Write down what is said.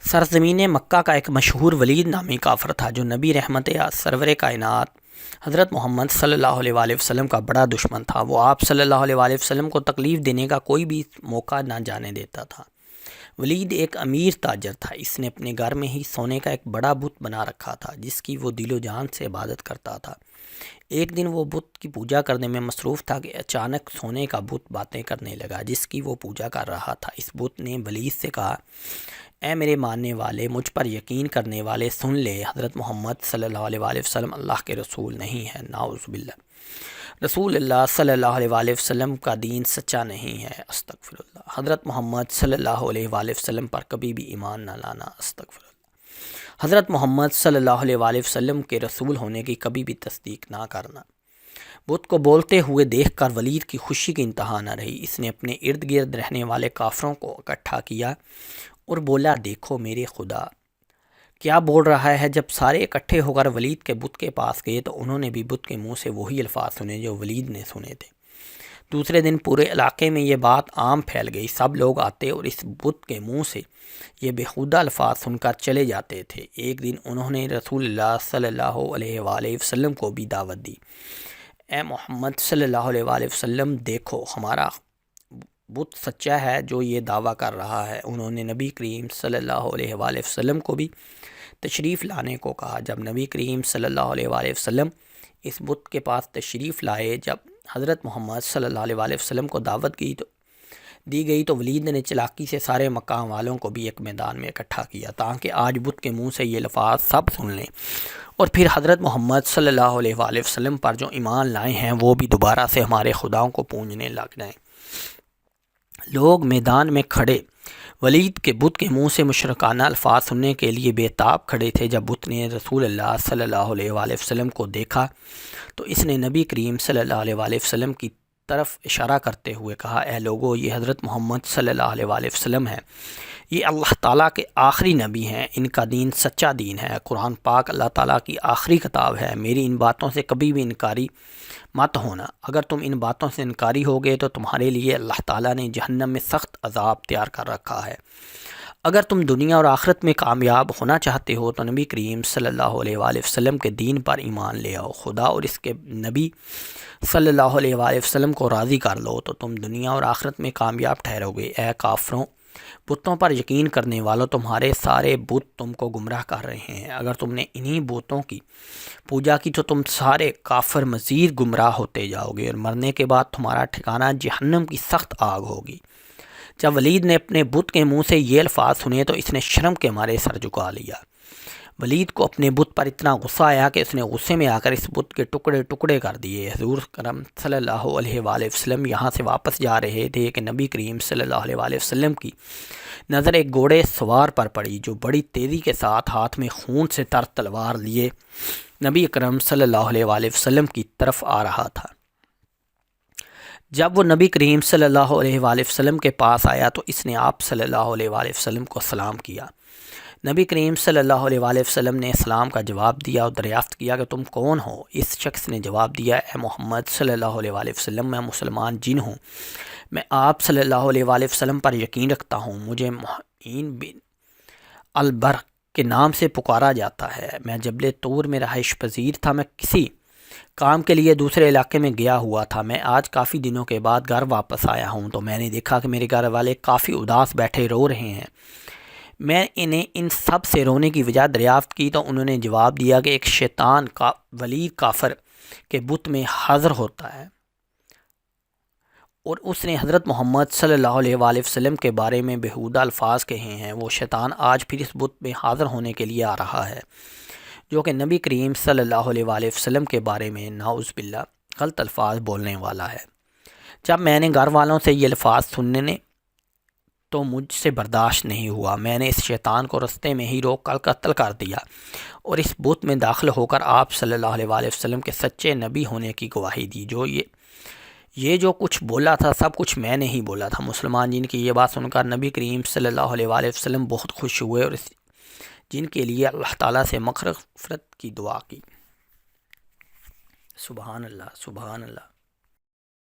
سرزمین مکہ کا ایک مشہور ولید نامی کافر تھا جو نبی رحمت سرور کائنات حضرت محمد صلی اللہ علیہ وآلہ وسلم کا بڑا دشمن تھا۔ وہ آپ صلی اللہ علیہ وآلہ وسلم کو تکلیف دینے کا کوئی بھی موقع نہ جانے دیتا تھا۔ ولید ایک امیر تاجر تھا۔ اس نے اپنے گھر میں ہی سونے کا ایک بڑا بت بنا رکھا تھا جس کی وہ دل و جان سے عبادت کرتا تھا۔ ایک دن وہ بت کی پوجا کرنے میں مصروف تھا کہ اچانک سونے کا بت باتیں کرنے لگا جس کی وہ پوجا کر رہا تھا۔ اس بت نے ولید سے کہا، اے میرے ماننے والے، مجھ پر یقین کرنے والے، سن لے، حضرت محمد صلی اللہ علیہ وآلہ وسلم اللہ کے رسول نہیں ہے، نعوذ باللہ، رسول اللہ صلی اللہ علیہ وآلہ وسلم کا دین سچا نہیں ہے، استغفر اللہ، حضرت محمد صلی اللہ علیہ وآلہ وسلم پر کبھی بھی ایمان نہ لانا، استغفر اللہ، حضرت محمد صلی اللہ علیہ وآلہ وسلم کے رسول ہونے کی کبھی بھی تصدیق نہ کرنا۔ بت کو بولتے ہوئے دیکھ کر ولید کی خوشی کی انتہا نہ رہی۔ اس نے اپنے ارد گرد رہنے والے کافروں کو اکٹھا کیا اور بولا، دیکھو میرے خدا کیا بول رہا ہے۔ جب سارے اکٹھے ہو کر ولید کے بت کے پاس گئے تو انہوں نے بھی بت کے منہ سے وہی الفاظ سنے جو ولید نے سنے تھے۔ دوسرے دن پورے علاقے میں یہ بات عام پھیل گئی۔ سب لوگ آتے اور اس بت کے منہ سے یہ بےہودہ الفاظ سن کر چلے جاتے تھے۔ ایک دن انہوں نے رسول اللہ صلی اللہ علیہ وآلہ وسلم کو بھی دعوت دی، اے محمد صلی اللہ علیہ وآلہ وسلم، دیکھو ہمارا بت سچا ہے جو یہ دعویٰ کر رہا ہے۔ انہوں نے نبی کریم صلی اللہ علیہ وآلہ وسلم کو بھی تشریف لانے کو کہا۔ جب نبی کریم صلی اللہ علیہ وآلہ وسلم اس بت کے پاس تشریف لائے، جب حضرت محمد صلی اللہ علیہ وآلہ وسلم کو دعوت دی گئی تو ولید نے چلاکی سے سارے مقام والوں کو بھی ایک میدان میں اکٹھا کیا تاکہ آج بت کے منہ سے یہ الفاظ سب سن لیں اور پھر حضرت محمد صلی اللہ علیہ وآلہ وسلم پر جو ایمان لائے ہیں وہ بھی دوبارہ سے ہمارے خداؤں کو پوجنے لگ جائیں۔ لوگ میدان میں کھڑے ولید کے بت کے منہ سے مشرکانہ الفاظ سننے کے لیے بے تاب کھڑے تھے۔ جب بت نے رسول اللہ صلی اللہ علیہ وآلہ وسلم کو دیکھا تو اس نے نبی کریم صلی اللہ علیہ وآلہ وسلم کی طرف اشارہ کرتے ہوئے کہا، اے لوگو، یہ حضرت محمد صلی اللہ علیہ وآلہ وسلم ہیں، یہ اللہ تعالیٰ کے آخری نبی ہیں، ان کا دین سچا دین ہے، قرآن پاک اللہ تعالیٰ کی آخری کتاب ہے، میری ان باتوں سے کبھی بھی انکاری مت ہونا۔ اگر تم ان باتوں سے انکاری ہوگے تو تمہارے لیے اللہ تعالیٰ نے جہنم میں سخت عذاب تیار کر رکھا ہے۔ اگر تم دنیا اور آخرت میں کامیاب ہونا چاہتے ہو تو نبی کریم صلی اللہ علیہ وآلہ وسلم کے دین پر ایمان لے آؤ، خدا اور اس کے نبی صلی اللہ علیہ وآلہ وسلم کو راضی کر لو تو تم دنیا اور آخرت میں کامیاب ٹھہرو گے۔ اے کافروں، بتوں پر یقین کرنے والوں، تمہارے سارے بت تم کو گمراہ کر رہے ہیں۔ اگر تم نے انہی بتوں کی پوجا کی تو تم سارے کافر مزید گمراہ ہوتے جاؤ گے اور مرنے کے بعد تمہارا ٹھکانہ جہنم کی سخت آگ ہوگی۔ جب ولید نے اپنے بت کے منہ سے یہ الفاظ سنے تو اس نے شرم کے مارے سر جھکا لیا۔ ولید کو اپنے بت پر اتنا غصہ آیا کہ اس نے غصے میں آ کر اس بت کے ٹکڑے ٹکڑے کر دیے۔ حضور کرم صلی اللہ علیہ وآلہ وسلم یہاں سے واپس جا رہے تھے کہ نبی کریم صلی اللہ علیہ وآلہ وسلم کی نظر ایک گھوڑے سوار پر پڑی جو بڑی تیزی کے ساتھ ہاتھ میں خون سے تر تلوار لیے نبی اکرم صلی اللہ علیہ وآلہ وسلم کی طرف آ رہا تھا۔ جب وہ نبی کریم صلی اللہ علیہ وآلہ وسلم کے پاس آیا تو اس نے آپ صلی اللہ علیہ وآلہ وسلم کو سلام کیا۔ نبی کریم صلی اللہ علیہ وآلہ وسلم نے اسلام کا جواب دیا اور دریافت کیا کہ تم کون ہو؟ اس شخص نے جواب دیا، اے محمد صلی اللہ علیہ وآلہ وسلم، میں مسلمان جن ہوں، میں آپ صلی اللہ علیہ وآلہ وسلم پر یقین رکھتا ہوں، مجھے معین بن البر کے نام سے پکارا جاتا ہے، میں جبل طور میں رہائش پذیر تھا، میں کسی کام کے لیے دوسرے علاقے میں گیا ہوا تھا، میں آج کافی دنوں کے بعد گھر واپس آیا ہوں تو میں نے دیکھا کہ میرے گھر والے کافی اداس بیٹھے رو رہے ہیں۔ میں انہیں ان سب سے رونے کی وجہ دریافت کی تو انہوں نے جواب دیا کہ ایک شیطان کا ولید کافر کے بت میں حاضر ہوتا ہے اور اس نے حضرت محمد صلی اللہ علیہ وآلہ وسلم کے بارے میں بےہودہ الفاظ کہے ہیں۔ وہ شیطان آج پھر اس بت میں حاضر ہونے کے لیے آ رہا ہے جو کہ نبی کریم صلی اللہ علیہ وآلہ وسلم کے بارے میں نعوذ باللہ غلط الفاظ بولنے والا ہے۔ جب میں نے گھر والوں سے یہ الفاظ سننے تو مجھ سے برداشت نہیں ہوا، میں نے اس شیطان کو رستے میں ہی روک کر قتل کر دیا اور اس بت میں داخل ہو کر آپ صلی اللہ علیہ وآلہ وسلم کے سچے نبی ہونے کی گواہی دی۔ یہ جو کچھ بولا تھا سب کچھ میں نے ہی بولا تھا۔ مسلمان جن کی یہ بات سن کر نبی کریم صلی اللہ علیہ وآلہ وسلم بہت خوش ہوئے اور جن کے لیے اللہ تعالیٰ سے مغفرت کی دعا کی۔ سبحان اللہ، سبحان اللہ۔